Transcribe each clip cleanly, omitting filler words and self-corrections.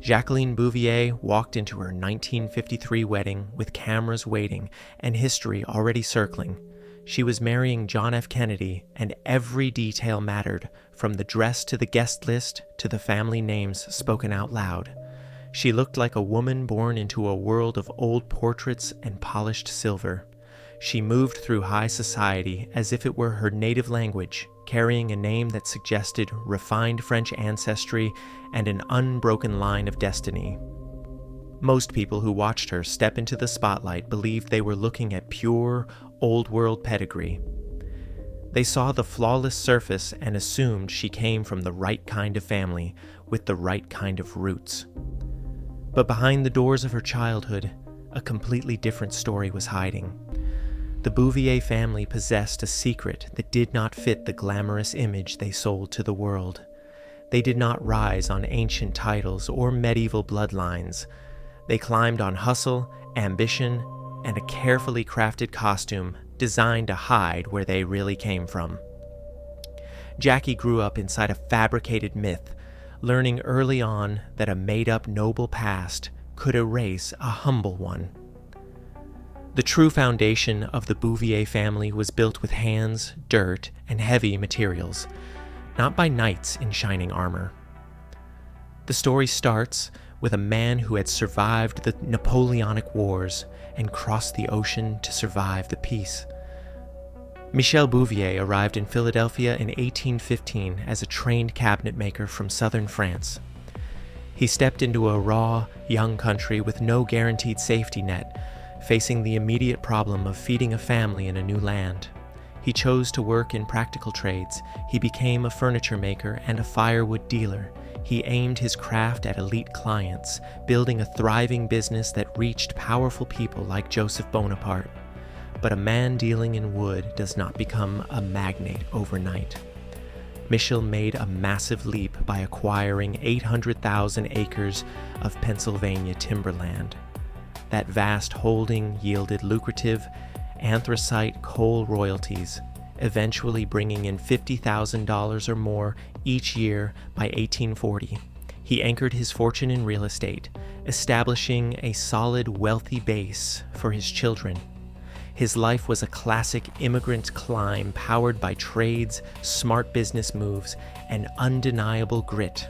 Jacqueline Bouvier walked into her 1953 wedding with cameras waiting and history already circling. She was marrying John F. Kennedy, and every detail mattered, from the dress to the guest list to the family names spoken out loud. She looked like a woman born into a world of old portraits and polished silver. She moved through high society as if it were her native language, carrying a name that suggested refined French ancestry and an unbroken line of destiny. Most people who watched her step into the spotlight believed they were looking at pure, old-world pedigree. They saw the flawless surface and assumed she came from the right kind of family with the right kind of roots. But behind the doors of her childhood, a completely different story was hiding. The Bouvier family possessed a secret that did not fit the glamorous image they sold to the world. They did not rise on ancient titles or medieval bloodlines. They climbed on hustle, ambition, and a carefully crafted costume designed to hide where they really came from. Jackie grew up inside a fabricated myth, learning early on that a made-up noble past could erase a humble one. The true foundation of the Bouvier family was built with hands, dirt, and heavy materials, not by knights in shining armor. The story starts with a man who had survived the Napoleonic Wars and crossed the ocean to survive the peace. Michel Bouvier arrived in Philadelphia in 1815 as a trained cabinet maker from southern France. He stepped into a raw, young country with no guaranteed safety net, facing the immediate problem of feeding a family in a new land. He chose to work in practical trades. He became a furniture maker and a firewood dealer. He aimed his craft at elite clients, building a thriving business that reached powerful people like Joseph Bonaparte. But a man dealing in wood does not become a magnate overnight. Michel made a massive leap by acquiring 800,000 acres of Pennsylvania timberland. That vast holding yielded lucrative anthracite coal royalties, eventually bringing in $50,000 or more each year by 1840. He anchored his fortune in real estate, establishing a solid, wealthy base for his children. His life was a classic immigrant climb powered by trades, smart business moves, and undeniable grit.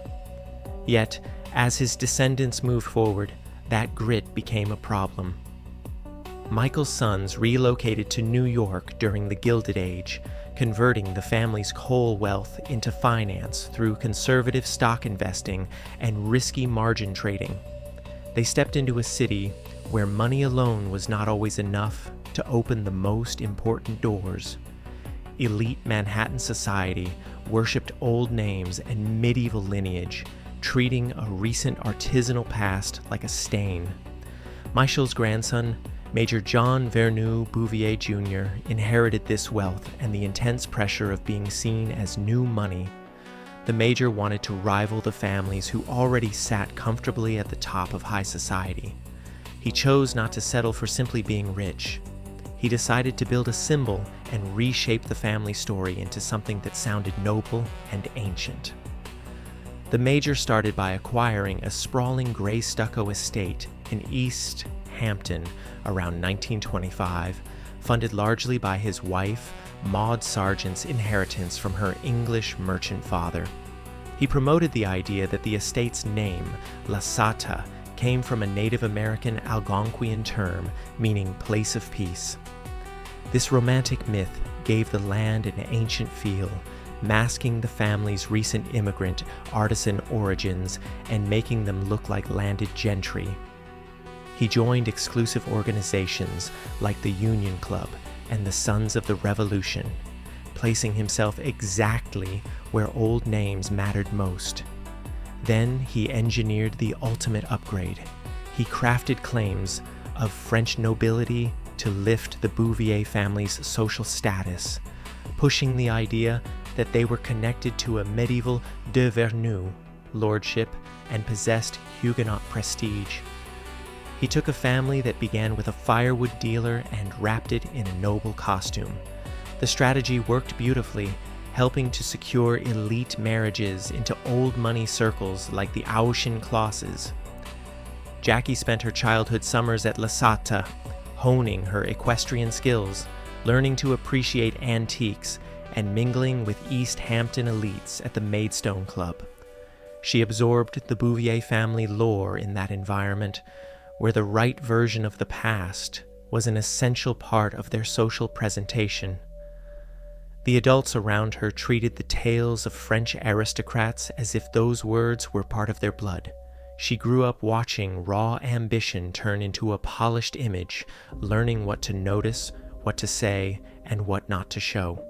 Yet, as his descendants moved forward, that grit became a problem. Michael's sons relocated to New York during the Gilded Age, converting the family's coal wealth into finance through conservative stock investing and risky margin trading. They stepped into a city where money alone was not always enough to open the most important doors. Elite Manhattan society worshipped old names and medieval lineage, treating a recent artisanal past like a stain. Michel's grandson, Major John Vernou Bouvier Jr., inherited this wealth and the intense pressure of being seen as new money. The Major wanted to rival the families who already sat comfortably at the top of high society. He chose not to settle for simply being rich. He decided to build a symbol and reshape the family story into something that sounded noble and ancient. The Major started by acquiring a sprawling gray stucco estate in East Hampton around 1925, funded largely by his wife, Maud Sargent's inheritance from her English merchant father. He promoted the idea that the estate's name, La Sata, came from a Native American Algonquian term meaning place of peace. This romantic myth gave the land an ancient feel, masking the family's recent immigrant artisan origins and making them look like landed gentry. He joined exclusive organizations like the Union Club and the Sons of the Revolution, placing himself exactly where old names mattered most. Then he engineered the ultimate upgrade. He crafted claims of French nobility to lift the Bouvier family's social status, pushing the idea that they were connected to a medieval de Vernou lordship and possessed Huguenot prestige. He took a family that began with a firewood dealer and wrapped it in a noble costume. The strategy worked beautifully, helping to secure elite marriages into old money circles like the Auschenklosses. Jackie spent her childhood summers at La Sata, honing her equestrian skills, learning to appreciate antiques, and mingling with East Hampton elites at the Maidstone Club. She absorbed the Bouvier family lore in that environment, where the right version of the past was an essential part of their social presentation. The adults around her treated the tales of French aristocrats as if those words were part of their blood. She grew up watching raw ambition turn into a polished image, learning what to notice, what to say, and what not to show.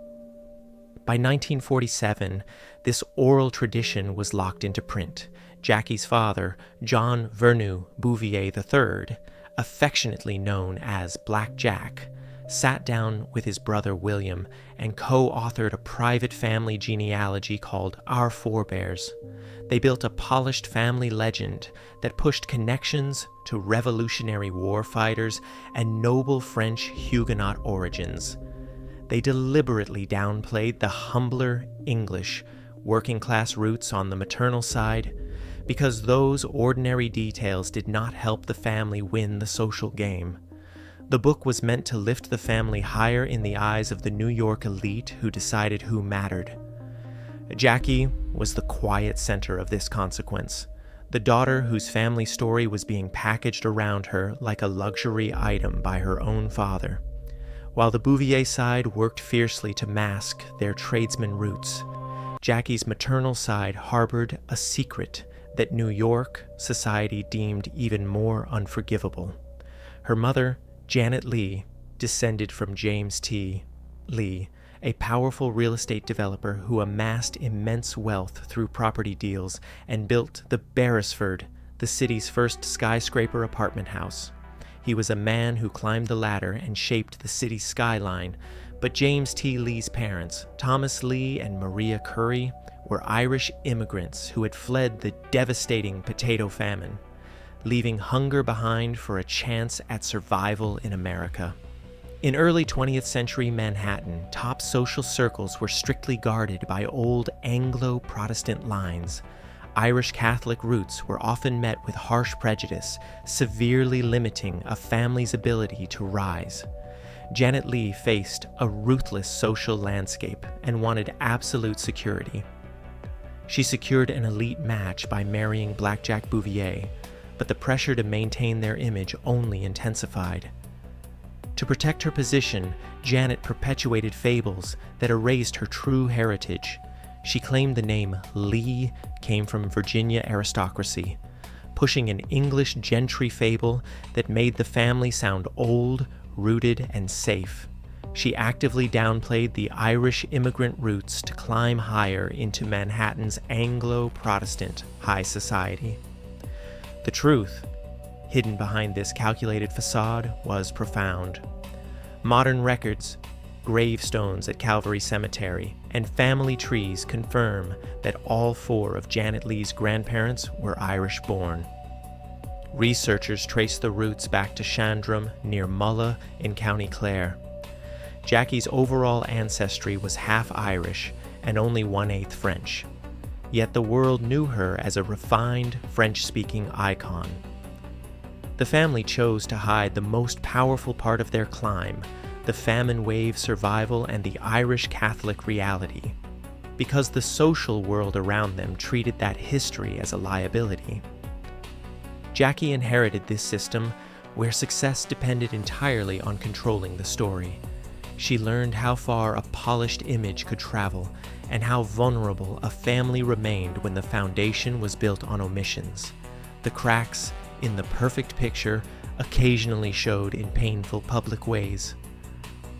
By 1947, this oral tradition was locked into print. Jackie's father, John Vernu Bouvier III, affectionately known as Black Jack, sat down with his brother William and co-authored a private family genealogy called Our Forebears. They built a polished family legend that pushed connections to Revolutionary War fighters and noble French Huguenot origins. They deliberately downplayed the humbler English, working-class roots on the maternal side, because those ordinary details did not help the family win the social game. The book was meant to lift the family higher in the eyes of the New York elite who decided who mattered. Jackie was the quiet center of this consequence, the daughter whose family story was being packaged around her like a luxury item by her own father. While the Bouvier side worked fiercely to mask their tradesman roots, Jackie's maternal side harbored a secret that New York society deemed even more unforgivable. Her mother, Janet Lee, descended from James T. Lee, a powerful real estate developer who amassed immense wealth through property deals and built the Beresford, the city's first skyscraper apartment house. He was a man who climbed the ladder and shaped the city's skyline, but James T. Lee's parents, Thomas Lee and Maria Curry, were Irish immigrants who had fled the devastating potato famine, leaving hunger behind for a chance at survival in America. In early 20th century Manhattan, top social circles were strictly guarded by old Anglo-Protestant lines. Irish Catholic roots were often met with harsh prejudice, severely limiting a family's ability to rise. Janet Lee faced a ruthless social landscape and wanted absolute security. She secured an elite match by marrying Black Jack Bouvier, but the pressure to maintain their image only intensified. To protect her position, Janet perpetuated fables that erased her true heritage. She claimed the name Lee came from Virginia aristocracy, pushing an English gentry fable that made the family sound old, rooted, and safe. She actively downplayed the Irish immigrant roots to climb higher into Manhattan's Anglo-Protestant high society. The truth, hidden behind this calculated facade, was profound. Modern records, gravestones at Calvary Cemetery, and family trees confirm that all four of Janet Lee's grandparents were Irish-born. Researchers trace the roots back to Shandrum near Mulla in County Clare. Jackie's overall ancestry was half Irish and only 1/8 French. Yet the world knew her as a refined, French-speaking icon. The family chose to hide the most powerful part of their climb, the famine wave survival and the Irish Catholic reality, because the social world around them treated that history as a liability. Jackie inherited this system where success depended entirely on controlling the story. She learned how far a polished image could travel and how vulnerable a family remained when the foundation was built on omissions. The cracks in the perfect picture occasionally showed in painful public ways.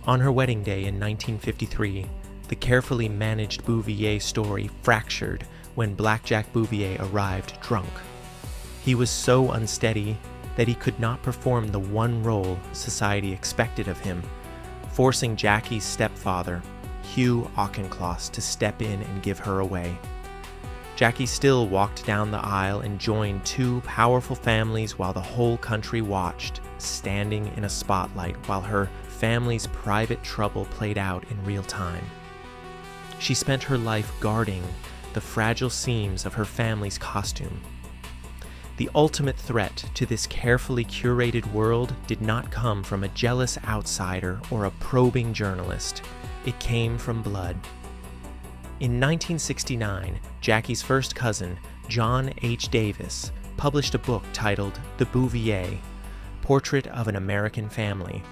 On her wedding day in 1953, the carefully managed Bouvier story fractured when Black Jack Bouvier arrived drunk. He was so unsteady that he could not perform the one role society expected of him, forcing Jackie's stepfather, Hugh Auchincloss, to step in and give her away. Jackie still walked down the aisle and joined two powerful families while the whole country watched, standing in a spotlight while her family's private trouble played out in real time. She spent her life guarding the fragile seams of her family's costume. The ultimate threat to this carefully curated world did not come from a jealous outsider or a probing journalist. It came from blood. In 1969, Jackie's first cousin, John H. Davis, published a book titled The Bouvier, Portrait of an American Family.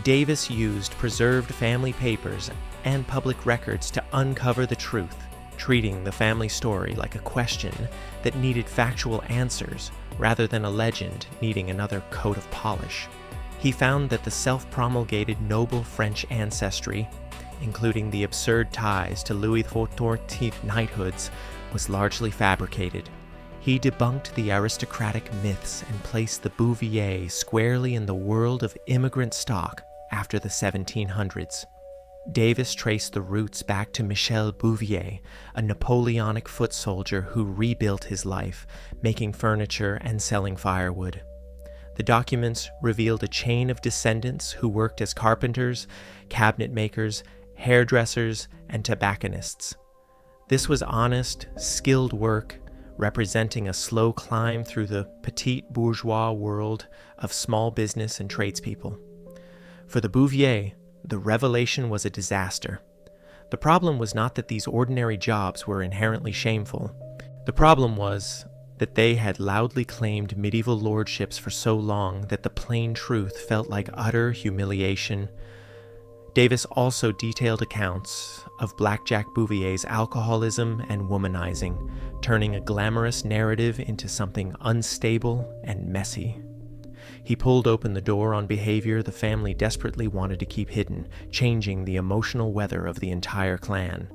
Davis used preserved family papers and public records to uncover the truth, treating the family story like a question that needed factual answers rather than a legend needing another coat of polish. He found that the self-promulgated noble French ancestry, including the absurd ties to Louis XIV knighthoods, was largely fabricated. He debunked the aristocratic myths and placed the Bouvier squarely in the world of immigrant stock after the 1700s. Davis traced the roots back to Michel Bouvier, a Napoleonic foot soldier who rebuilt his life, making furniture and selling firewood. The documents revealed a chain of descendants who worked as carpenters, cabinet makers, hairdressers, and tobacconists. This was honest, skilled work, representing a slow climb through the petit bourgeois world of small business and tradespeople. For the Bouvier, the revelation was a disaster. The problem was not that these ordinary jobs were inherently shameful. The problem was that they had loudly claimed medieval lordships for so long that the plain truth felt like utter humiliation. Davis also detailed accounts of Blackjack Bouvier's alcoholism and womanizing, turning a glamorous narrative into something unstable and messy. He pulled open the door on behavior the family desperately wanted to keep hidden, changing the emotional weather of the entire clan.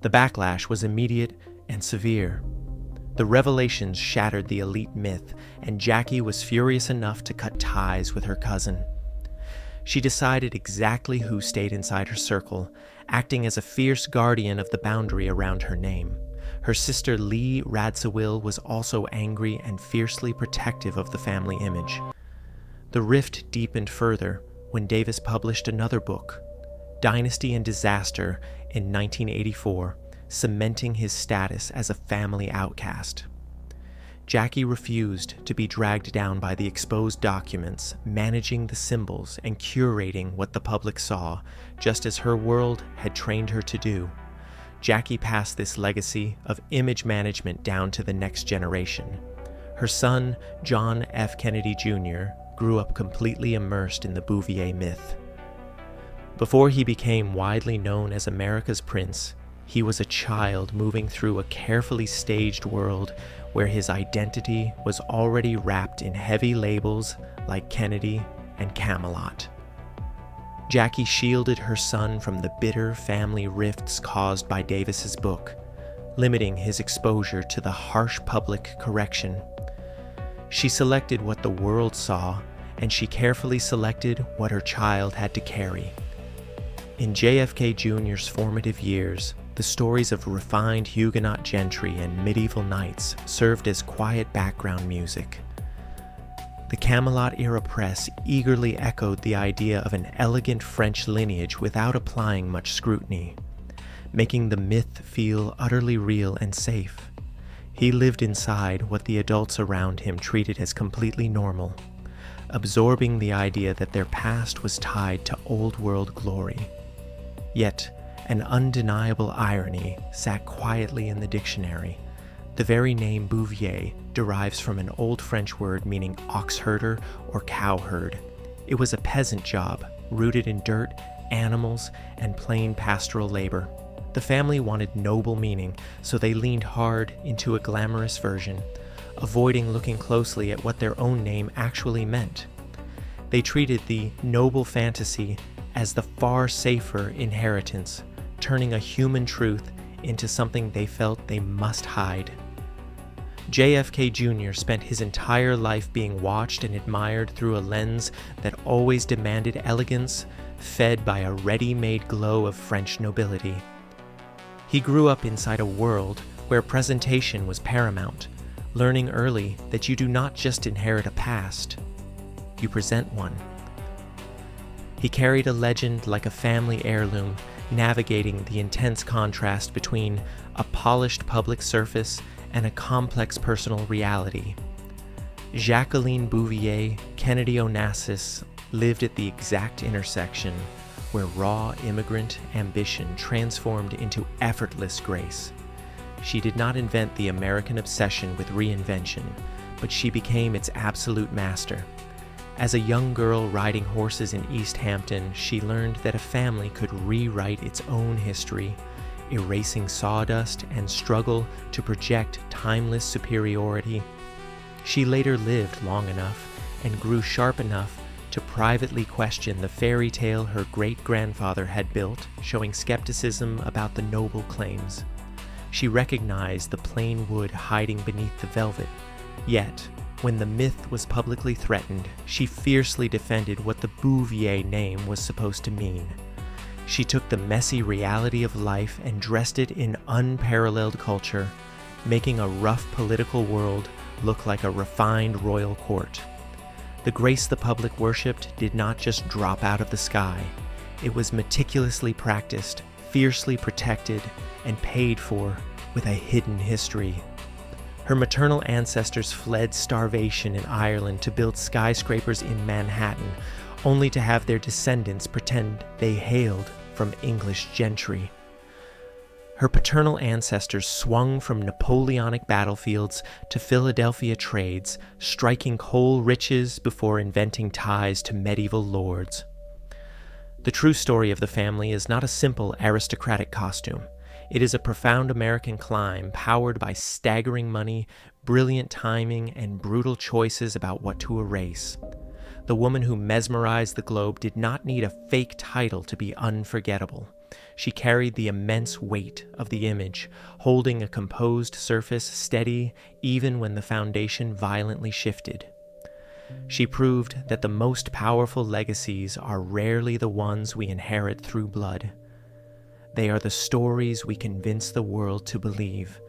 The backlash was immediate and severe. The revelations shattered the elite myth, and Jackie was furious enough to cut ties with her cousin. She decided exactly who stayed inside her circle, acting as a fierce guardian of the boundary around her name. Her sister Lee Radziwill was also angry and fiercely protective of the family image. The rift deepened further when Davis published another book, Dynasty and Disaster, in 1984, cementing his status as a family outcast. Jackie refused to be dragged down by the exposed documents, managing the symbols and curating what the public saw, just as her world had trained her to do. Jackie passed this legacy of image management down to the next generation. Her son, John F. Kennedy Jr., grew up completely immersed in the Bouvier myth. Before he became widely known as America's Prince, he was a child moving through a carefully staged world where his identity was already wrapped in heavy labels like Kennedy and Camelot. Jackie shielded her son from the bitter family rifts caused by Davis's book, limiting his exposure to the harsh public correction. She selected what the world saw, and she carefully selected what her child had to carry. In JFK Jr.'s formative years, the stories of refined Huguenot gentry and medieval knights served as quiet background music. The Camelot-era press eagerly echoed the idea of an elegant French lineage without applying much scrutiny, making the myth feel utterly real and safe. He lived inside what the adults around him treated as completely normal, absorbing the idea that their past was tied to old-world glory. Yet, an undeniable irony sat quietly in the dictionary. The very name Bouvier derives from an old French word meaning ox herder or cow herd. It was a peasant job, rooted in dirt, animals, and plain pastoral labor. The family wanted noble meaning, so they leaned hard into a glamorous version, avoiding looking closely at what their own name actually meant. They treated the noble fantasy as the far safer inheritance, turning a human truth into something they felt they must hide. JFK Jr. spent his entire life being watched and admired through a lens that always demanded elegance, fed by a ready-made glow of French nobility. He grew up inside a world where presentation was paramount, learning early that you do not just inherit a past, you present one. He carried a legend like a family heirloom, navigating the intense contrast between a polished public surface and a complex personal reality. Jacqueline Bouvier Kennedy Onassis lived at the exact intersection where raw immigrant ambition transformed into effortless grace. She did not invent the American obsession with reinvention, but she became its absolute master. As a young girl riding horses in East Hampton, she learned that a family could rewrite its own history, erasing sawdust and struggle to project timeless superiority. She later lived long enough and grew sharp enough to privately question the fairy tale her great-grandfather had built, showing skepticism about the noble claims. She recognized the plain wood hiding beneath the velvet, yet, when the myth was publicly threatened, she fiercely defended what the Bouvier name was supposed to mean. She took the messy reality of life and dressed it in unparalleled culture, making a rough political world look like a refined royal court. The grace the public worshipped did not just drop out of the sky. It was meticulously practiced, fiercely protected, and paid for with a hidden history. Her maternal ancestors fled starvation in Ireland to build skyscrapers in Manhattan, only to have their descendants pretend they hailed from English gentry. Her paternal ancestors swung from Napoleonic battlefields to Philadelphia trades, striking coal riches before inventing ties to medieval lords. The true story of the family is not a simple aristocratic costume. It is a profound American climb powered by staggering money, brilliant timing, and brutal choices about what to erase. The woman who mesmerized the globe did not need a fake title to be unforgettable. She carried the immense weight of the image, holding a composed surface steady even when the foundation violently shifted. She proved that the most powerful legacies are rarely the ones we inherit through blood. They are the stories we convince the world to believe,